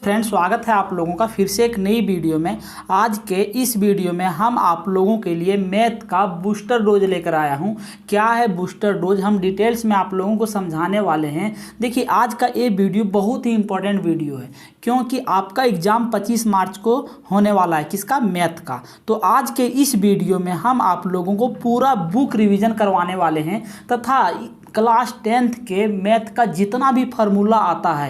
Friends, स्वागत है आप लोगों का फिर से एक नई वीडियो में। आज के इस वीडियो में हम आप लोगों के लिए मैथ का बूस्टर डोज लेकर आया हूं। क्या है बूस्टर डोज, हम डिटेल्स में आप लोगों को समझाने वाले हैं। देखिए, आज का ये वीडियो बहुत ही इंपॉर्टेंट वीडियो है, क्योंकि आपका एग्ज़ाम 25 मार्च को होने वाला है। किसका? मैथ का। तो आज के इस वीडियो में हम आप लोगों को पूरा बुक रिवीजन करवाने वाले हैं तथा क्लास 10th के मैथ का जितना भी फार्मूला आता है,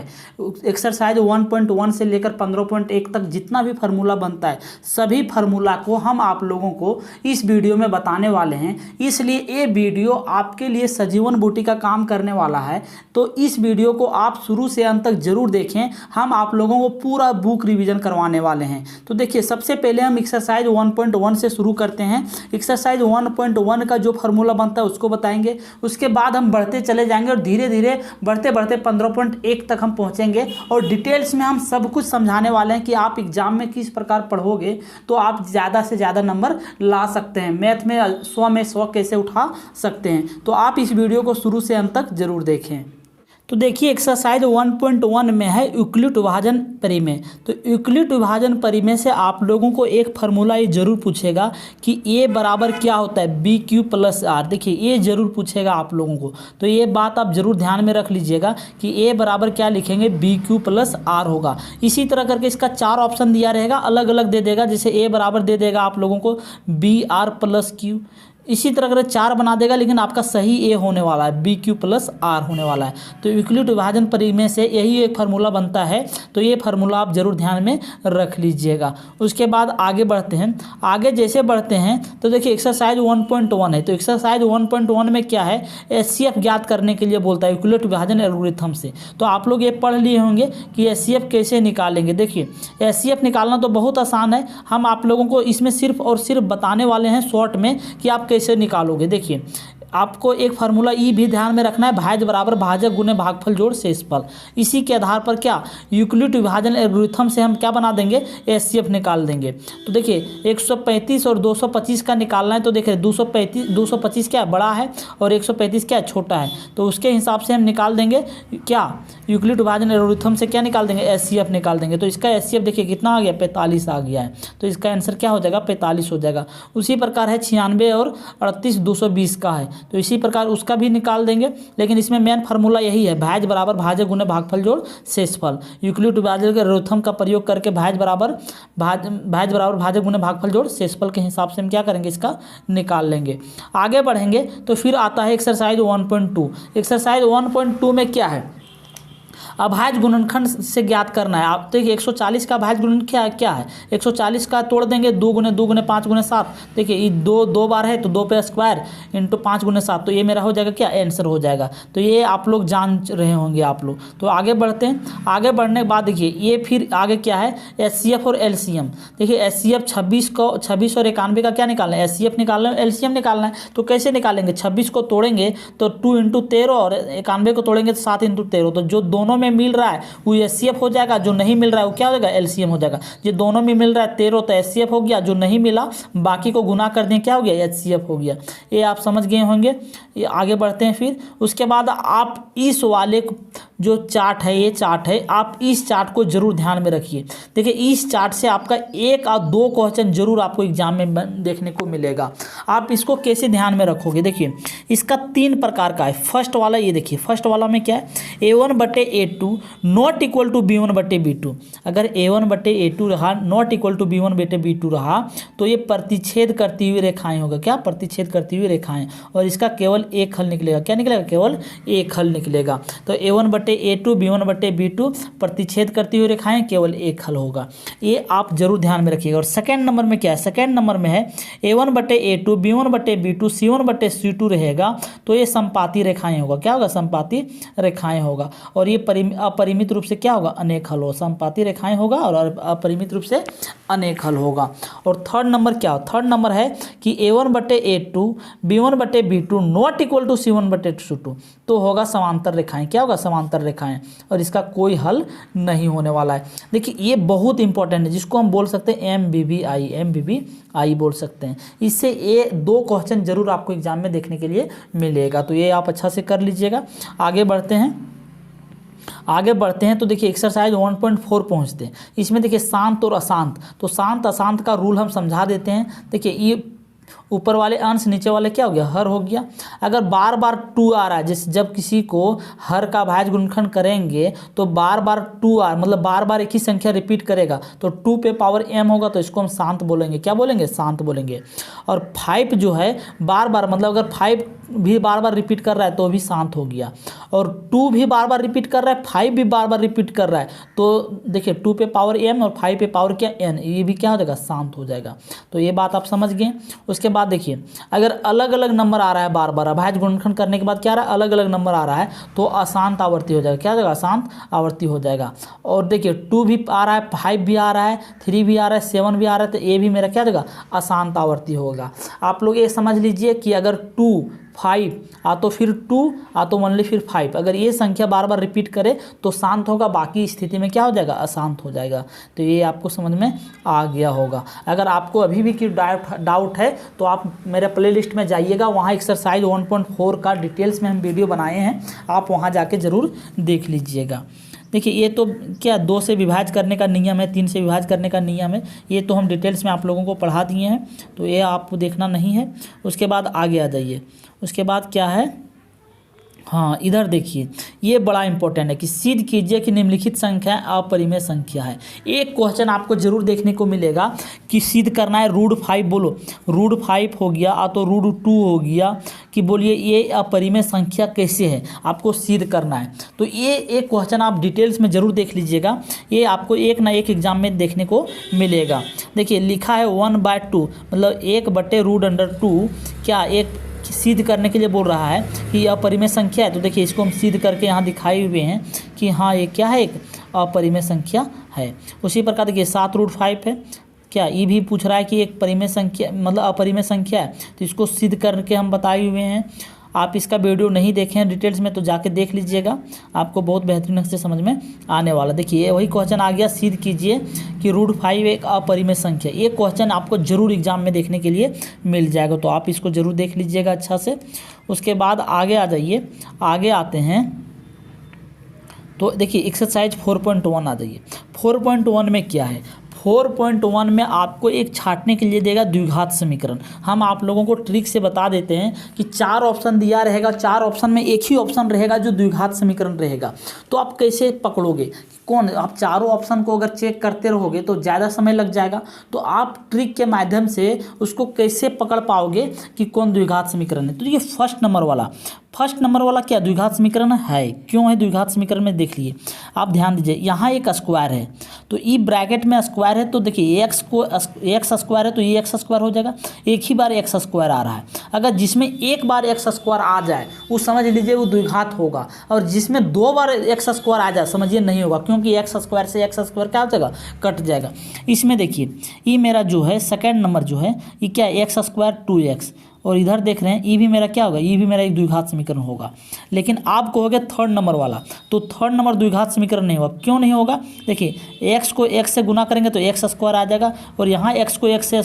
एक्सरसाइज 1.1 से लेकर 15.1 तक जितना भी फार्मूला बनता है, सभी फार्मूला को हम आप लोगों को इस वीडियो में बताने वाले हैं। इसलिए ये वीडियो आपके लिए सजीवन बूटी का काम करने वाला है। तो इस वीडियो को आप शुरू से अंत तक जरूर देखें। हम आप लोगों को पूरा बुक रिवीजन करवाने वाले हैं। तो देखिए, सबसे पहले हम एक्सरसाइज 1.1 से शुरू करते हैं। एक्सरसाइज 1.1 का जो फार्मूला बनता है उसको बताएंगे। उसके बाद हम बढ़ते चले जाएंगे और धीरे धीरे बढ़ते बढ़ते 15.1 तक हम पहुंचेंगे और डिटेल्स में हम सब कुछ समझाने वाले हैं कि आप एग्जाम में किस प्रकार पढ़ोगे तो आप ज़्यादा से ज़्यादा नंबर ला सकते हैं। मैथ में 100 में 100 कैसे उठा सकते हैं। तो आप इस वीडियो को शुरू से अंत तक जरूर देखें। तो देखिए, एक्सरसाइज 1.1 में है यूक्लिड विभाजन परिमेय। तो यूक्लिड विभाजन परिमेय से आप लोगों को एक फार्मूला ये जरूर पूछेगा कि ए बराबर क्या होता है, बी क्यू प्लस आर। देखिए, ये जरूर पूछेगा आप लोगों को, तो ये बात आप जरूर ध्यान में रख लीजिएगा कि ए बराबर क्या लिखेंगे, बी क्यू प्लस आर होगा। इसी तरह करके इसका 4 ऑप्शन दिया रहेगा, अलग अलग दे देगा। जैसे ए बराबर दे देगा आप लोगों को बी आर प्लस क्यू, इसी तरह कर 4 बना देगा, लेकिन आपका सही ए होने वाला है, बी क्यू प्लस आर होने वाला है। तो यूक्लिड विभाजन परिमेय से यही एक फार्मूला बनता है। तो ये फार्मूला आप जरूर ध्यान में रख लीजिएगा। उसके बाद आगे बढ़ते हैं। आगे जैसे बढ़ते हैं तो देखिए, एक्सरसाइज 1.1 है। तो एक्सरसाइज 1.1 में क्या है, एचसीएफ ज्ञात करने के लिए बोलता है, यूक्लिड विभाजन एल्गोरिथम से। तो आप लोग ये पढ़ लिए होंगे कि एचसीएफ कैसे निकालेंगे। देखिए, एचसीएफ निकालना तो बहुत आसान है। हम आप लोगों को इसमें सिर्फ और सिर्फ बताने वाले हैं शॉर्ट में कि आप कैसे निकालोगे। देखिए, आपको एक फार्मूला ई भी ध्यान में रखना है, भाज्य बराबर भाजक गुने भागफल जोड़ शेषफल। इसी के आधार पर क्या यूक्लिड विभाजन एल्गोरिथम से हम क्या बना देंगे, एचसीएफ निकाल देंगे। तो देखिए, 135 और 225 का निकालना है। तो देखिए, 225 क्या बड़ा है और 135 क्या छोटा है। तो उसके हिसाब से हम निकाल देंगे क्या, यूक्लिड विभाजन एल्गोरिथम से क्या निकाल देंगे, एचसीएफ निकाल देंगे। तो इसका एचसीएफ देखिए कितना आ गया, 45 आ गया है। तो इसका आंसर क्या हो जाएगा, 45 हो जाएगा। उसी प्रकार है 96 और 38 220 का है, तो इसी प्रकार उसका भी निकाल देंगे। लेकिन इसमें मेन फार्मूला यही है, भाज्य बराबर भाजक गुने भागफल जोड़ शेषफल। यूक्लिड विभाजन के एल्गोरिथम का प्रयोग करके भाज्य बराबर भाजक गुने भागफल जोड़ शेषफल के हिसाब से हम क्या करेंगे, इसका निकाल लेंगे। आगे बढ़ेंगे तो फिर आता है एक्सरसाइज 1.2। एक्सरसाइज 1.2 में क्या है, अभाज्य गुणनखंड से ज्ञात करना है। आप देखिए, 140 का अभाज्य गुणनखंड क्या है, 140 का तोड़ देंगे 2 गुने 2 गुने 5 गुने 7। देखिए, ये दो बार है तो 2 पे स्क्वायर इंटू 5 गुने 7, तो ये मेरा हो जाएगा क्या, आंसर हो जाएगा। तो ये आप लोग जान रहे होंगे आप लोग। तो आगे बढ़ते हैं। आगे बढ़ने के बाद देखिए, ये फिर आगे क्या है, एचसीएफ और एलसीएम। देखिए, एचसीएफ 26 और 91 का क्या निकालना है, एचसीएफ निकालना है, एलसीएम निकालना है। तो कैसे निकालेंगे, 26 को तोड़ेंगे तो 2 इंटू 13 और 91 को तोड़ेंगे तो 7 इंटू 13। तो जो दोनों में मिल रहा है वो एचसीएफ हो जाएगा, जो नहीं मिल रहा है वो क्या हो जाएगा, एलसीएम हो जाएगा। जो दोनों में मिल रहा है 13 तो एचसीएफ हो गया, जो नहीं मिला बाकी को गुना कर दें क्या हो गया, एचसीएफ हो गया। ये आप समझ गए होंगे। ये आगे बढ़ते हैं। फिर उसके बाद आप इस वाले जो चार्ट है, ये चार्ट है, आप इस चार्ट को जरूर ध्यान में रखिए। देखिए, इस चार्ट से आपका 1 और 2 क्वेश्चन जरूर आपको एग्जाम में देखने को मिलेगा। आप इसको कैसे ध्यान में रखोगे, देखिए इसका 3 प्रकार का है। फर्स्ट वाला ये देखिए, फर्स्ट वाला में क्या है, A1/A2 not equal to B1/B2। अगर A1/A2 रहा नॉट इक्वल टू B1/B2 रहा तो ये प्रतिच्छेद करती हुई रेखाएं होगा। क्या, प्रतिच्छेद करती हुई रेखाएं, और इसका केवल एक हल निकलेगा। क्या निकलेगा, केवल एक हल निकलेगा। तो A1/A2 B1/B2 प्रतिच्छेद करती हुई रेखाएं, केवल एक हल होगा। ये आप जरूर ध्यान में रखिएगा। और सेकेंड नंबर में क्या है, सेकेंड नंबर में है A1/A2 B1/B2 C1/C2 रहेगा। तो ये संपाती रेखाएं होगा। क्या होगा, संपाती रेखाएं होगा। और ये अपरिमित रूप से क्या होगा, अनेक हल होगा। संपाती रेखाएं होगा और अपरिमित रूप से अनेक हल होगा। और थर्ड नंबर क्या हो, थर्ड नंबर है कि A1/A2 B1/B2 not equal to C1/C2। तो होगा समांतर रेखाएं। क्या होगा, समांतर रेखाएं, और इसका कोई हल नहीं होने वाला है। देखिए, ये बहुत इंपॉर्टेंट है, जिसको हम बोल सकते हैं MBBI बोल सकते हैं। इससे ये 2 क्वेश्चन जरूर आपको एग्जाम में देखने के लिए मिलेगा। तो ये आप अच्छा से कर लीजिएगा। आगे बढ़ते हैं। आगे बढ़ते हैं तो देखिए एक्सरसाइज 1.4 पहुंचते हैं। इसमें देखिए शांत और अशांत, तो शांत अशांत का रूल हम समझा देते हैं। देखिए ये ऊपर वाले अंश नीचे वाले क्या हो गया, हर हो गया। अगर बार बार 2 आ रहा है, जब किसी को हर का भाज्य गुणनखंड करेंगे तो बार बार 2 आ, मतलब बार बार एक ही संख्या रिपीट करेगा तो 2 पे पावर m होगा, तो इसको हम शांत बोलेंगे। क्या बोलेंगे, शांत बोलेंगे। और 5 जो है बार बार, मतलब अगर 5 भी बार बार रिपीट कर रहा है तो भी शांत हो गया। और 2 भी बार बार रिपीट कर रहा है, 5 भी बार बार रिपीट कर रहा है, तो देखिए 2 पे पावर m और 5 पे पावर क्या n, ये भी क्या हो जाएगा, शांत हो जाएगा। तो ये बात आप समझ गए। उसके बाद देखिए अगर अलग अलग नंबर आ रहा है बार बार, अभाज्य गुणनखंड करने के बाद क्या आ रहा है, अलग अलग नंबर आ रहा है, तो अशांत आवर्ती हो जाएगा। क्या हो जाएगा, अशांत आवर्ती हो जाएगा। और देखिए 2 भी आ रहा है, 5 भी आ रहा है, 3 भी आ रहा है, 7 भी आ रहा है, तो ये भी मेरा क्या हो जाएगा, अशांत आवर्ती होगा। आप लोग ये समझ लीजिए कि अगर 2 5 आ तो फिर 2 आ तो ओनली फिर 5, अगर ये संख्या बार बार रिपीट करे तो शांत होगा, बाकी स्थिति में क्या हो जाएगा, अशांत हो जाएगा। तो ये आपको समझ में आ गया होगा। अगर आपको अभी भी कोई डाउट है तो आप मेरे प्लेलिस्ट में जाइएगा, वहाँ एक्सरसाइज 1.4 का डिटेल्स में हम वीडियो बनाए हैं, आप वहाँ जाके ज़रूर देख लीजिएगा। देखिए ये तो क्या 2 से विभाज्य करने का नियम है, 3 से विभाज्य करने का नियम है, ये तो हम डिटेल्स में आप लोगों को पढ़ा दिए हैं, तो ये आपको देखना नहीं है। उसके बाद आगे आ जाइए। उसके बाद क्या है, हाँ इधर देखिए ये बड़ा इंपॉर्टेंट है कि सिद्ध कीजिए कि निम्नलिखित संख्या अपरिमेय संख्या है। एक क्वेश्चन आपको जरूर देखने को मिलेगा कि सिद्ध करना है √5, बोलो √5 हो गया, तो √2 हो गया, कि बोलिए ये अपरिमेय संख्या कैसे है, आपको सिद्ध करना है। तो ये एक क्वेश्चन आप डिटेल्स में जरूर देख लीजिएगा, ये आपको एक ना एक एग्जाम में देखने को मिलेगा। देखिए लिखा है 1/2, मतलब 1/√2, क्या एक सिद्ध करने के लिए बोल रहा है कि यह अपरिमेय संख्या है। तो देखिए इसको हम सिद्ध करके यहाँ दिखाए हुए हैं कि हाँ ये क्या है, एक अपरिमेय संख्या है। उसी प्रकार देखिए 7√5 है, क्या ये भी पूछ रहा है कि एक परिमेय संख्या, मतलब अपरिमेय संख्या है, तो इसको सिद्ध करके हम बताए हुए हैं। आप इसका वीडियो नहीं देखे हैं डिटेल्स में तो जाके देख लीजिएगा, आपको बहुत बेहतरीन से समझ में आने वाला। देखिए वही क्वेश्चन आ गया, सिद्ध कीजिए कि √5 एक अपरिमेय संख्या। ये क्वेश्चन आपको जरूर एग्जाम में देखने के लिए मिल जाएगा, तो आप इसको जरूर देख लीजिएगा अच्छा से। उसके बाद आगे आ जाइए, आगे आते हैं तो देखिए एक्सरसाइज 4.1 आ जाइए। 4.1 में क्या है, 4.1 में आपको एक छांटने के लिए देगा द्विघात समीकरण। हम आप लोगों को ट्रिक से बता देते हैं कि 4 ऑप्शन दिया रहेगा, 4 ऑप्शन में एक ही ऑप्शन रहेगा जो द्विघात समीकरण रहेगा। तो आप कैसे पकड़ोगे, कौन, आप चारों ऑप्शन को अगर चेक करते रहोगे तो ज़्यादा समय लग जाएगा। तो आप ट्रिक के माध्यम से उसको कैसे पकड़ पाओगे कि कौन द्विघात समीकरण है। तो ये फर्स्ट नंबर वाला क्या द्विघात समीकरण है, क्यों है द्विघात समीकरण में देख लिए आप, ध्यान दीजिए। यहाँ एक स्क्वायर है तो ई ब्रैकेट में स्क्वायर है, तो देखिए एक्स स्क्वायर है तो ये एक्स स्क्वायर हो जाएगा। एक ही बार एक्स स्क्वायर आ रहा है, अगर जिसमें एक बार एक्स स्क्वायर आ जाए वो समझ लीजिए वो द्विघात होगा, और जिसमें 2 बार एक्स स्क्वायर आ जाए समझिए नहीं होगा, क्योंकि एक्स स्क्वायर से एक्स स्क्वायर क्या हो जाएगा, कट जाएगा। इसमें देखिए ये मेरा जो है सेकेंड नंबर जो है ये क्या है, एक्स स्क्वायर 2x, और इधर देख रहे हैं ये भी मेरा क्या होगा, ये भी मेरा एक द्विघात समीकरण होगा। लेकिन आप कहोगे थर्ड नंबर वाला, तो थर्ड नंबर द्विघात समीकरण नहीं होगा। क्यों नहीं होगा, देखिए x को x से गुना करेंगे तो एक्स स्क्वायर आ जाएगा, और यहाँ x को x से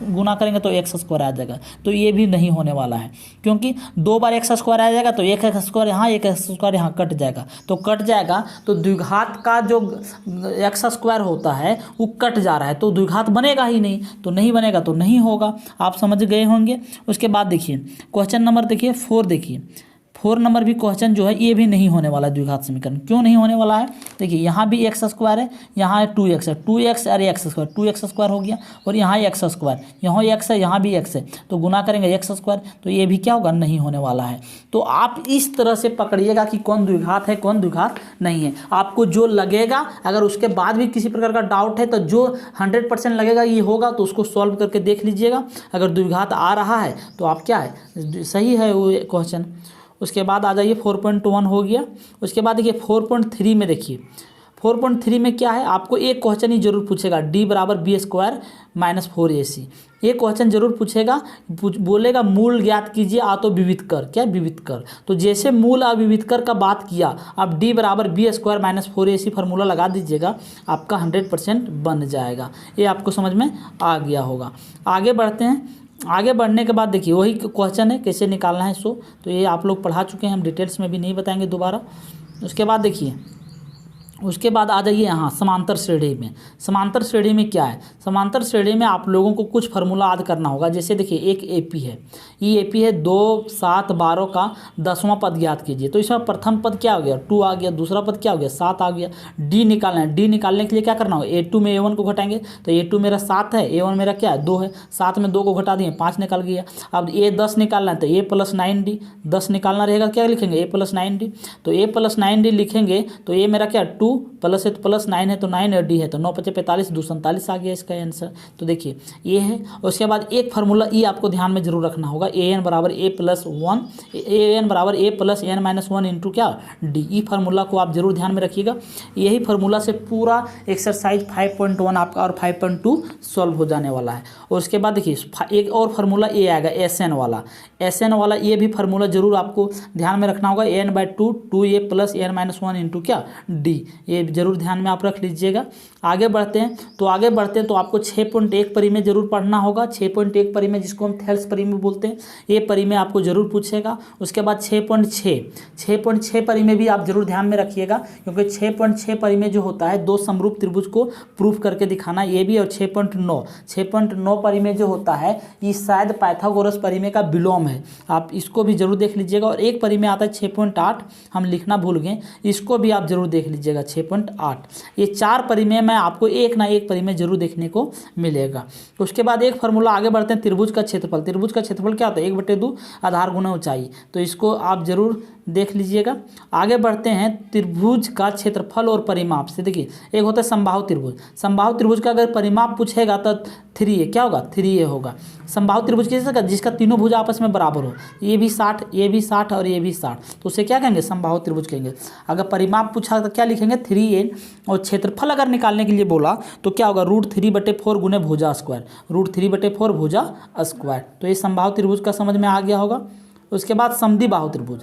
गुना करेंगे तो एक्स स्क्वायर आ जाएगा। तो ये भी नहीं होने वाला है, क्योंकि 2 बार एक्स स्क्वायर आ जाएगा तो एक एक्स स्क्वायर यहाँ, एक एक्स स्क्वायर यहाँ कट जाएगा, तो कट जाएगा तो द्विघात का जो एक्स स्क्वायर होता है वो कट जा रहा है, तो द्विघात बनेगा ही नहीं, तो नहीं बनेगा तो नहीं होगा। आप समझ गए होंगे। उसके बाद देखिए क्वेश्चन नंबर देखिए 4, देखिए 4 नंबर भी क्वेश्चन जो है ये भी नहीं होने वाला है द्विघात समीकरण। क्यों नहीं होने वाला है, देखिए यहाँ भी एक्स स्क्वायर है, यहाँ 2x है, 2x और एक्स स्क्वायर, 2x स्क्वायर हो गया, और यहाँ एक्स स्क्वायर, यहाँ x है, यहाँ भी x है, तो गुना करेंगे एक्स स्क्वायर, तो ये भी क्या होगा, नहीं होने वाला है। तो आप इस तरह से पकड़िएगा कि कौन द्विघात है कौन द्विघात नहीं है। आपको जो लगेगा, अगर उसके बाद भी किसी प्रकार का डाउट है तो जो 100% लगेगा ये होगा तो उसको सॉल्व करके देख लीजिएगा। अगर द्विघात आ रहा है तो आप क्या है, सही है वो क्वेश्चन। उसके बाद आ जाइए 4.1 हो गया। उसके बाद देखिए 4.3 में, देखिए 4.3 में क्या है, आपको एक क्वेश्चन ही जरूर पूछेगा, d = b² - 4ac। ये क्वेश्चन जरूर पूछेगा, बोलेगा मूल ज्ञात कीजिए आ तो विविध कर, क्या विविध कर। तो जैसे मूल और विविध कर का बात किया, आप d = b² - 4ac फार्मूला लगा दीजिएगा, आपका 100% बन जाएगा। ये आपको समझ में आ गया होगा। आगे बढ़ते हैं। आगे बढ़ने के बाद देखिए वही क्वेश्चन है, कैसे निकालना है इसको, तो ये आप लोग पढ़ा चुके हैं, हम डिटेल्स में भी नहीं बताएंगे दोबारा। उसके बाद देखिए उसके बाद आ जाइए यहाँ समांतर श्रेणी में। समांतर श्रेणी में क्या है, समांतर श्रेणी में आप लोगों को कुछ फार्मूला याद करना होगा। जैसे देखिए एक एपी है, ये एपी है 2, 7, 12 का 10वां पद ज्ञात कीजिए। तो इसमें प्रथम पद क्या हो गया 2 आ गया, दूसरा पद क्या हो गया 7 आ गया। डी निकालना है, डी निकालने के लिए क्या करना होगा A2 में A1 को घटाएंगे। तो A2 मेरा 7 है, A1 मेरा क्या है 2 है, 7 में 2 को घटा दिए 5 निकल गया। अब A10 निकालना है तो A + 9D, 10 निकालना रहेगा क्या लिखेंगे A + 9D। तो A + 9D लिखेंगे तो ये मेरा क्या 2 प्लस है तो प्लस 9 है तो 9 और डी है तो 9 × 5 = 45, 2 × 47 आ गया इसका आंसर। तो देखिए ये है। उसके बाद एक फार्मूला ई आपको ध्यान में जरूर रखना होगा, AN = A + 1, AN = A + n - 1 into क्या डी। ई फार्मूला को आप जरूर ध्यान में रखिएगा। यही फार्मूला से पूरा एक्सरसाइज 5.1 आपका और 5.2 सॉल्व हो जाने वाला है। और उसके बाद देखिए एक और फार्मूला ये आएगा SN वाला, SN वाला ये भी फार्मूला जरूर आपको ध्यान में रखना होगा। n/2 2a + n - 1 इंटू क्या डी, ये जरूर ध्यान में आप रख लीजिएगा। आगे बढ़ते हैं तो आपको 6.1 परिमेय जरूर पढ़ना होगा। 6.1 परिमेय जिसको हम थेल्स परिमेय बोलते हैं, ये परिमेय आपको जरूर पूछेगा। उसके बाद 6.6 परिमेय भी आप जरूर ध्यान में रखिएगा, क्योंकि 6.6 परिमेय जो होता है दो समरूप त्रिभुज को प्रूफ करके दिखाना ये भी। और 6.9 परिमेय जो होता है ये शायद पाइथागोरस परिमेय का विलोम है, आप इसको भी जरूर देख लीजिएगा। और एक परिमेय आता है 6.8, हम लिखना भूल गए, इसको भी आप जरूर देख लीजिएगा 6.8। ये 4 परिमेय में आपको एक ना एक परिमेय जरूर देखने को मिलेगा। उसके बाद एक फार्मूला आगे बढ़ते हैं, त्रिभुज का क्षेत्रफल। त्रिभुज का क्षेत्रफल क्या होता है 1/2 आधार गुना ऊंचाई, तो इसको आप जरूर देख लीजिएगा। आगे बढ़ते हैं त्रिभुज का क्षेत्रफल और परिमाप से। देखिए एक होता है समबाहु त्रिभुज, समबाहु त्रिभुज का अगर परिमाप पूछेगा तो 3a क्या होगा 3a होगा। समबाहु त्रिभुज किसका, जिसका तीनों भुजा आपस में बराबर हो, ये भी 60, ये भी 60 और ये भी 60, तो उसे क्या कहेंगे समबाहु त्रिभुज कहेंगे। अगर परिमाप पूछा तो क्या लिखेंगे 3a। और क्षेत्रफल अगर निकालने के लिए बोला तो क्या होगा √3/4 गुने भुजा स्क्वायर, √3/4 भुजा स्क्वायर। तो ये समबाहु त्रिभुज का समझ में आ गया होगा। उसके बाद समद्विबाहु त्रिभुज,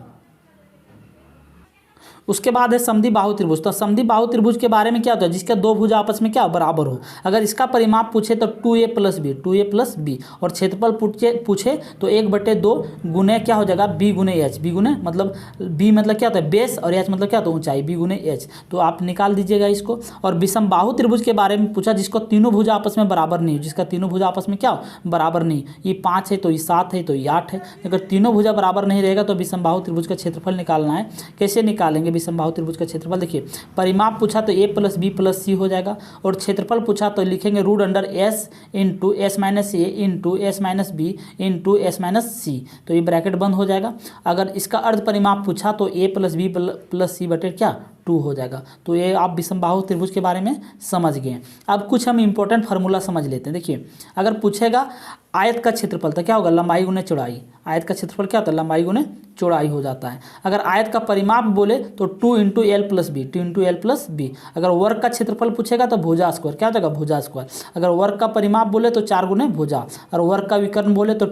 उसके बाद है समद्विबाहु त्रिभुज। तो समद्विबाहु त्रिभुज के बारे में क्या होता है, जिसके दो भुजा आपस में क्या बराबर हो। अगर इसका परिमाप पूछे तो 2a + b, और क्षेत्रफल पूछे तो 1/2 गुने क्या हो जाएगा b गुने h, b गुने मतलब b मतलब क्या होता है बेस और h मतलब क्या होता है ऊंचाई, b गुने h। तो आप निकाल दीजिएगा इसको। और विषमबाहु त्रिभुज के बारे में पूछा जिसको तीनों भुजा आपस में बराबर नहीं हो, जिसका तीनों भुजा आपस में क्या बराबर नहीं, ये 5 है तो ये 7 है तो ये 8 है। अगर तीनों भुजा बराबर नहीं रहेगा तो विषमबाहु त्रिभुज का क्षेत्रफल निकालना है। कैसे निकालेंगे समबाहु त्रिभुज का क्षेत्रफल, देखिए परिमाप पूछा तो a + b + c हो जाएगा, और क्षेत्रफल पूछा तो लिखेंगे √S into S - a into S - b into S - c, तो ये ब्रैकेट बंद हो जाएगा। अगर इसका अर्ध परिमाप पूछा तो a + b + c बटे क्या 2 हो जाएगा। तो ये आप विषमबाहु त्रिभुज के बारे में समझ गए। अब कुछ हम इंपॉर्टेंट फार्मूला समझ लेते हैं। देखिए अगर पूछेगा आयत का क्षेत्रफल तो क्या होगा लंबाई गुने चौड़ाई, आयत का क्षेत्रफल क्या होता है लंबाई गुने चौड़ाई हो जाता है। अगर आयत का परिमाप बोले तो 2 × L + b, 2 × L + b। अगर वर्ग का क्षेत्रफल पूछेगा तो भुजा स्क्वायर क्या हो जाएगा भुजा स्क्वायर। अगर वर्ग का परिमाप बोले तो 4 गुने भुजा, और वर्ग का विकर्ण बोले तो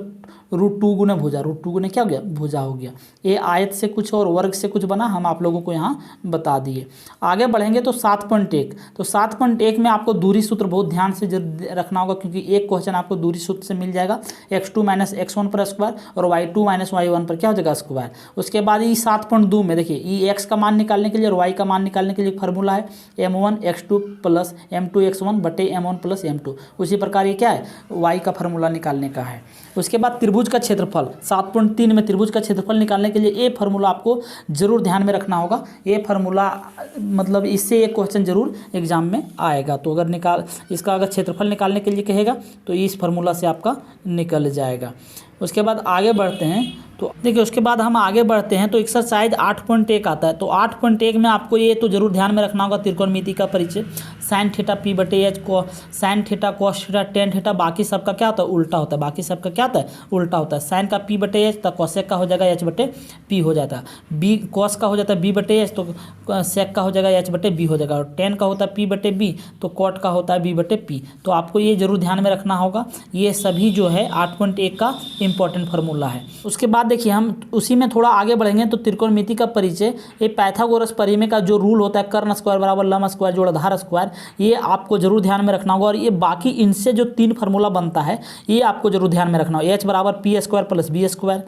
√2 गुने भुजा, √2 गुने क्या हो गया भुजा हो गया। ये आयत से कुछ और वर्ग से कुछ बना, हम आप लोगों को यहाँ बता दिए। आगे बढ़ेंगे तो 7.1, तो 7.1 में आपको दूरी सूत्र बहुत ध्यान से रखना होगा, क्योंकि एक क्वेश्चन आपको दूरी सूत्र से मिल जाएगा, x2 - x1 पर स्क्वायर और y2 - y1 पर क्या हो जाएगा स्क्वायर। उसके बाद ये 7.2 में देखिए ये x का मान निकालने के लिए और y का मान निकालने के लिए फार्मूला है m1x2 + m2x1 बटे m1 + m2। उसी प्रकार ये क्या है y का फार्मूला निकालने का है। उसके बाद त्रिभुज का क्षेत्रफल 7.3 में त्रिभुज का क्षेत्रफल निकालने के लिए ये फार्मूला आपको जरूर ध्यान में रखना होगा। ये फार्मूला मतलब इससे एक क्वेश्चन जरूर एग्जाम में आएगा। तो अगर इसका अगर क्षेत्रफल निकालने के लिए कहेगा तो इस फार्मूला से आपका निकल जाएगा। उसके बाद आगे बढ़ते हैं तो देखिए उसके बाद हम आगे बढ़ते हैं तो एक्सरसाइज 8.1 आता है। तो 8.1 में आपको ये तो जरूर ध्यान में रखना होगा त्रिकोणमिति का परिचय, sin θ p/h को sin θ cos θ tan θ, बाकी सबका क्या होता है उल्टा होता है, बाकी सबका क्या होता है उल्टा होता है। sin का p/h तो cosec का हो जाएगा h/p हो जाता है, b cos का हो जाता है b/h तो sec का हो जाएगा h/b हो जाएगा, और tan का होता है p/b तो cot का होता है b/p। तो आपको ये जरूर ध्यान में रखना होगा। ये सभी जो है 8.1 का इंपॉर्टेंट फार्मूला है। उसके बाद देखिए हम उसी में थोड़ा आगे बढ़ेंगे तो त्रिकोणमिति का परिचय, ये पाइथागोरस परिमेय का जो रूल होता है कर्ण स्क्वायर बराबर लंब स्क्वायर जोड़ आधार स्क्वायर, ये आपको जरूर ध्यान में रखना होगा। और ये बाकी इनसे जो 3 फार्मूला बनता है ये आपको जरूर ध्यान में रखना होगा। h = p² + b²,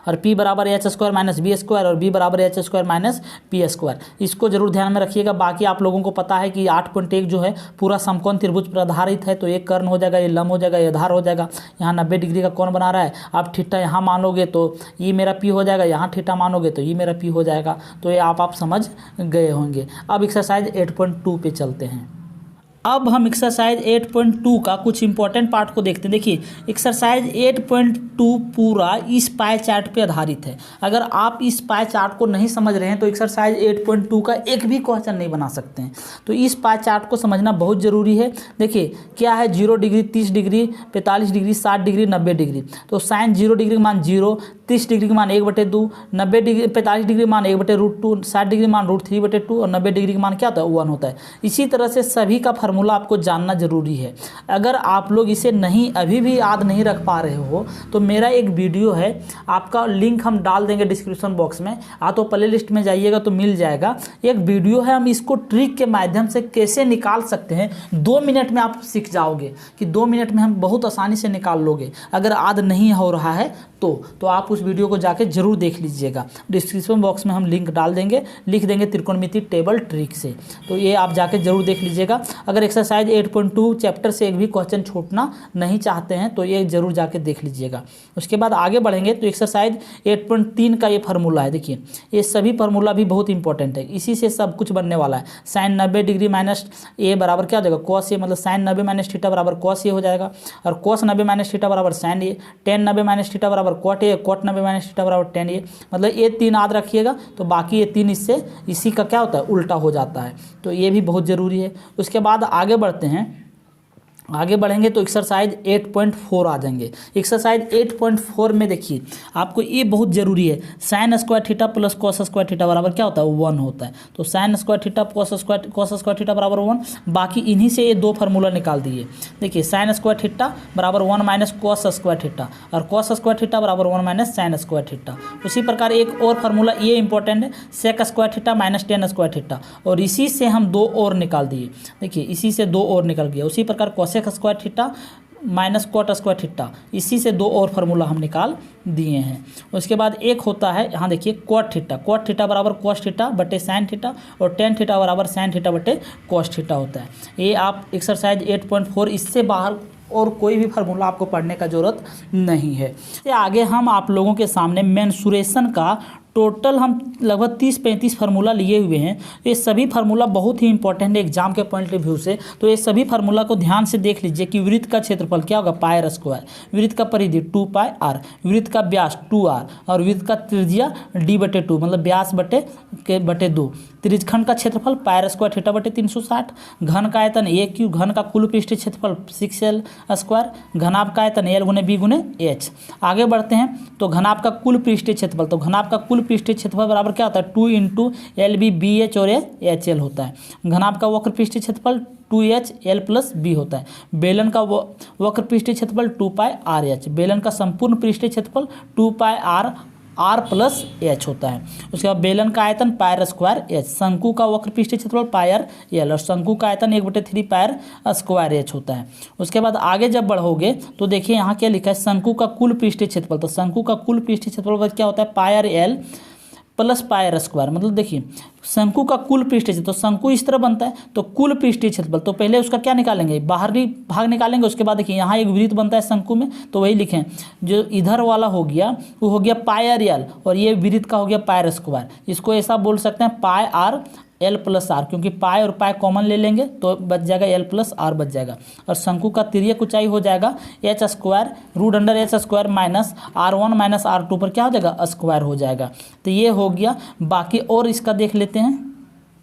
और p बराबर H square minus B square और b बराबर H square minus P square. इसको जरूर ध्यान में रखिएगा। बाकी आप लोगों को पता है कि 8.1 जो है पूरा समकोण त्रिभुज पर आधारित है, तो ये कर्ण हो जाएगा, ये लंब हो जाएगा, ये आधार हो जाएगा। यहाँ 90 डिग्री का कोण बना रहा है। आप थीटा यहाँ मानोगे तो ये मेरा p हो जाएगा, यहाँ थीटा मानोगे तो ये मेरा p हो जाएगा। तो ये आप समझ गए होंगे। अब एक्सरसाइज 8.2 पे चलते हैं। अब हम एक्सरसाइज 8.2 का कुछ इंपॉर्टेंट पार्ट को देखते हैं। देखिए एक्सरसाइज 8.2 पूरा इस पाई चार्ट पे आधारित है। अगर आप इस पाई चार्ट को नहीं समझ रहे हैं तो एक्सरसाइज 8.2 का एक भी क्वेश्चन नहीं बना सकते हैं। तो इस पाई चार्ट को समझना बहुत ज़रूरी है। देखिए क्या है, 0 degree, 30 degree, 45 degree, 60 degree, 90 degree. तो साइन 0 डिग्री का मान 0, 30 डिग्री का मान 1/2, 90 डिग्री 45 डिग्री का मान 1/√2, 60 डिग्री का मान √3/2 और 90 डिग्री का मान क्या होता है 1 होता है। इसी तरह से सभी का फार्मूला आपको जानना जरूरी है। अगर आप लोग इसे नहीं अभी भी याद नहीं रख पा रहे हो तो मेरा एक वीडियो है, आपका लिंक हम डाल देंगे डिस्क्रिप्शन बॉक्स में, तो प्ले लिस्ट में जाइएगा तो मिल जाएगा। एक वीडियो है, हम इसको ट्रिक के माध्यम से कैसे निकाल सकते हैं 2 मिनट में आप सीख जाओगे कि 2 मिनट में हम बहुत आसानी से निकाल लोगे। अगर याद नहीं हो रहा है तो आप उस वीडियो को जाके जरूर देख लीजिएगा। डिस्क्रिप्शन बॉक्स में हम लिंक डाल देंगे, लिख देंगे त्रिकोणमिति टेबल ट्रिक से, तो ये आप जाके जरूर देख लीजिएगा। अगर एक्सरसाइज 8.2 चैप्टर से एक भी क्वेश्चन छूटना नहीं चाहते हैं तो ये जरूर जाके देख लीजिएगा। उसके बाद आगे बढ़ेंगे तो एक्सरसाइज 8.3 का ये फार्मूला है। देखिए ये सभी फार्मूला भी बहुत इंपॉर्टेंट है, इसी से सब कुछ बनने वाला है। साइन 90 डिग्री माइनस ए बराबर क्या हो जाएगा कॉस ए, मतलब साइन 90 माइनस थीटा बराबर कॉस ए हो जाएगा। और कॉस 90 माइनस थीटा बराबर sine A, tan 90 minus theta बराबर cot A, cot 90 minus theta बराबर टेन ए। मतलब ये 3 याद रखिएगा, तो बाकी ये 3 इससे इसी का क्या होता है उल्टा हो जाता है। तो ये भी बहुत ज़रूरी है। उसके बाद आगे बढ़ते हैं। आगे बढ़ेंगे तो एक्सरसाइज 8.4 आ जाएंगे। एक्सरसाइज 8.4 में देखिए आपको ये बहुत ज़रूरी है। Sine square theta plus cos square theta बराबर क्या होता है 1 होता है। तो sine square theta cos square theta बराबर 1। बाकी इन्हीं से ये 2 फार्मूला निकाल दिए। देखिए साइन स्क्वायर थीटा बराबर 1 माइनस कॉस स्क्वायर थीटा और कॉस स्क्वायर थीटा बराबर 1 माइनस साइन स्क्वायर थीटा। उसी प्रकार एक और फार्मूला ये इंपॉर्टेंट है, sec square theta minus tan square theta, और इसी से हम 2 और निकाल दिए। देखिए इसी से 2 और निकल गया। उसी प्रकार cosec square theta minus cot square theta, इसी से 2 और फार्मूला हम निकाल दिए हैं। उसके बाद एक होता है यहाँ देखिए कॉट थीटा बराबर कॉस थीटा बटे साइन थीटा और टेन थीटा बराबर साइन थीटा बटे कॉस थीटा होता है। ये आप एक्सरसाइज 8.4 इससे बाहर और कोई भी फार्मूला आपको पढ़ने का ज़रूरत नहीं है। इससे आगे हम आप लोगों के सामने मेंसुरेशन का टोटल हम लगभग 30-35 फार्मूला लिए हुए हैं। ये सभी फार्मूला बहुत ही इंपॉर्टेंट है एग्जाम के पॉइंट ऑफ व्यू से। तो ये सभी फार्मूला को ध्यान से देख लीजिए कि वृत्त का क्षेत्रफल क्या होगा पाई आर स्क्वायर, वृत्त का परिधि 2 पाई आर, वृत्त का व्यास 2r और वृत्त का त्रिज्या d/2 मतलब व्यास बटे 2, त्रिज्यखंड का क्षेत्रफल पाई आर स्क्वायर थीटा बटे 360, घन का आयतन a क्यू, घन का कुल पृष्ठीय क्षेत्रफल 6l स्क्वायर, घनाभ का आयतन l गुने b गुने h। आगे बढ़ते हैं तो घनाभ का कुल पृष्ठीय क्षेत्रफल, तो घनाभ का कुल पृष्ठीय क्षेत्रफल बराबर क्या होता है 2 × LB BH और HL होता है। घनाभ का वक्र पृष्ठीय क्षेत्रफल 2h L प्लस B होता है। बेलन का वक्र पृष्ठीय क्षेत्रफल 2 पाई RH, बेलन का संपूर्ण पृष्ठीय क्षेत्रफल 2 पाई R प्लस H होता है। उसके बाद बेलन का आयतन पाई आर स्क्वायर H, शंकु का वक्र पृष्ठीय क्षेत्रफल पाई आर L और शंकु का आयतन 1/3 पाई आर स्क्वायर H होता है। उसके बाद आगे जब बढ़ोगे तो देखिए यहाँ क्या लिखा है शंकु का कुल पृष्ठीय क्षेत्रफल, तो शंकु का कुल पृष्ठीय क्षेत्रफल क्या होता है pi r L plus pi r square. मतलब देखिए शंकु का कुल पृष्ठीय क्षेत्रफल, तो शंकु इस तरह बनता है तो कुल पृष्ठीय क्षेत्रफल, तो पहले उसका क्या निकालेंगे बाहरी भाग निकालेंगे। उसके बाद देखिए यहाँ एक वृत्त बनता है शंकु में, तो वही लिखें जो इधर वाला हो गया वो हो गया पाई आर L और ये वृत्त का हो गया पाई आर स्क्वायर। इसको ऐसा बोल सकते हैं पाई आर L प्लस आर, क्योंकि पाई और पाई कॉमन ले लेंगे तो बच जाएगा L प्लस आर बच जाएगा। और शंकु का तिर्यक ऊंचाई हो जाएगा h square √h square minus R1 minus R2 पर क्या हो जाएगा स्क्वायर हो जाएगा। तो ये हो गया। बाकी और इसका देख लेते हैं।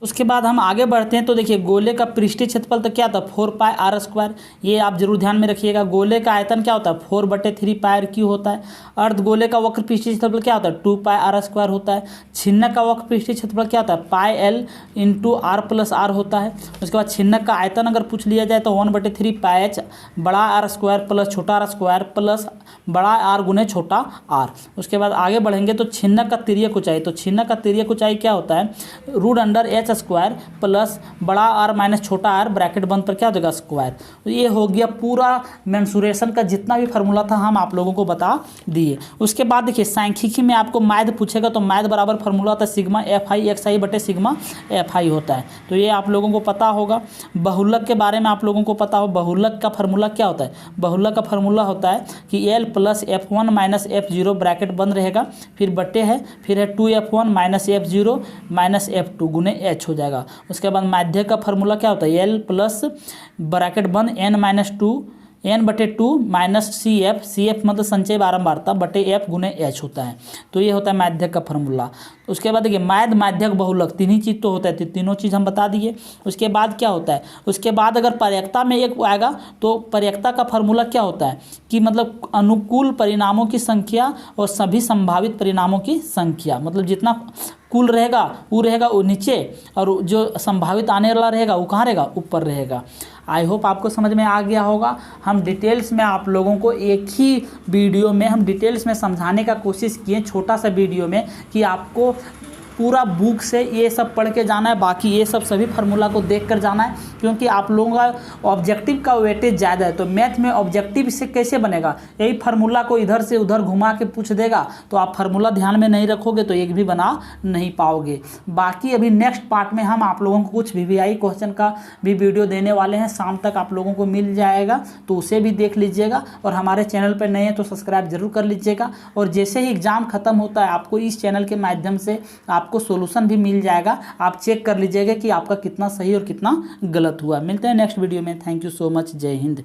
उसके बाद हम आगे बढ़ते हैं तो देखिए गोले का पृष्ठीय क्षेत्रफल तो क्या था 4 पाई आर स्क्वायर, ये आप जरूर ध्यान में रखिएगा। गोले का आयतन क्या होता है 4/3 पाई आर क्यू होता है। अर्धगोले का वक्र पृष्ठीय क्षेत्रफल क्या होता है 2 पाई आर स्क्वायर होता है। छिन्नक का वक्र पृष्ठीय क्षेत्रफल क्या होता है पाई L × R प्लस आर होता है। उसके बाद छिन्नक का आयतन अगर पूछ लिया जाए तो 1/3 पाई H बड़ा आर स्क्वायर प्लस छोटा आर स्क्वायर प्लस बड़ा आर गुने छोटा आर। उसके बाद आगे बढ़ेंगे तो छिन्नक का तिर्यक ऊंचाई, तो छिन्नक का तिर्यक ऊंचाई क्या होता है √h एच स्क्वायर प्लस बड़ा आर माइनस छोटा आर ब्रैकेट बंद पर क्या हो जाएगा स्क्वायर। तो ये हो गया पूरा मेंसुरेशन का जितना भी फार्मूला था हम आप लोगों को बता दिए। उसके बाद देखिए सांख्यिकी में आपको मैथ पूछेगा तो मैथ बराबर फार्मूला होता है सिग्मा एफ आई एक्स आई बटे सिग्मा एफ आई होता है, तो ये आप लोगों को पता होगा। बहुलक के बारे में आप लोगों को पता हो, बहुलक का फार्मूला क्या होता है। बहुलक का फार्मूला होता है कि L plus F one minus F zero bracket बंद रहेगा, फिर बटे है, फिर है 2f1 minus F zero minus F two गुने एच हो जाएगा। उसके बाद माध्य का फार्मूला क्या होता है, एल प्लस ब्रैकेट बंद एन माइनस टू एन बटे टू माइनस सी एफ मतलब संचय बारंबारता बटे एफ गुने एच होता है, तो ये होता है माध्यक का फार्मूला। उसके बाद देखिए मैथ माध्यक बहुलक तीन ही चीज़ तो होता है, तो तीनों चीज़ हम बता दिए। उसके बाद क्या होता है, उसके बाद अगर पर्यायकता में एक आएगा तो पर्यायकता का फार्मूला क्या होता है कि मतलब अनुकूल परिणामों की संख्या और सभी संभावित परिणामों की संख्या, मतलब जितना कुल रहेगा वो नीचे और जो संभावित आने वाला रहेगा वो कहाँ रहेगा, ऊपर रहेगा। आई होप आपको समझ में आ गया होगा। हम डिटेल्स में आप लोगों को एक ही वीडियो में हम डिटेल्स में समझाने का कोशिश किए, छोटा सा वीडियो में, कि आपको पूरा बुक से ये सब पढ़ के जाना है, बाकी ये सब सभी फार्मूला को देख कर जाना है, क्योंकि आप लोगों का ऑब्जेक्टिव का वेटेज ज़्यादा है। तो मैथ में ऑब्जेक्टिव से कैसे बनेगा, यही फार्मूला को इधर से उधर घुमा के पूछ देगा तो आप फार्मूला ध्यान में नहीं रखोगे तो एक भी बना नहीं पाओगे। बाकी अभी नेक्स्ट पार्ट में हम आप लोगों को कुछ VVI क्वेश्चन का भी वीडियो देने वाले हैं, शाम तक आप लोगों को मिल जाएगा, तो उसे भी देख लीजिएगा। और हमारे चैनल पर नए हैं तो सब्सक्राइब जरूर कर लीजिएगा। और जैसे ही एग्ज़ाम खत्म होता है आपको इस चैनल के माध्यम से आपको सॉल्यूशन भी मिल जाएगा, आप चेक कर लीजिएगा कि आपका कितना सही और कितना गलत हुआ। मिलते हैं नेक्स्ट वीडियो में। Thank you so much. जय हिंद।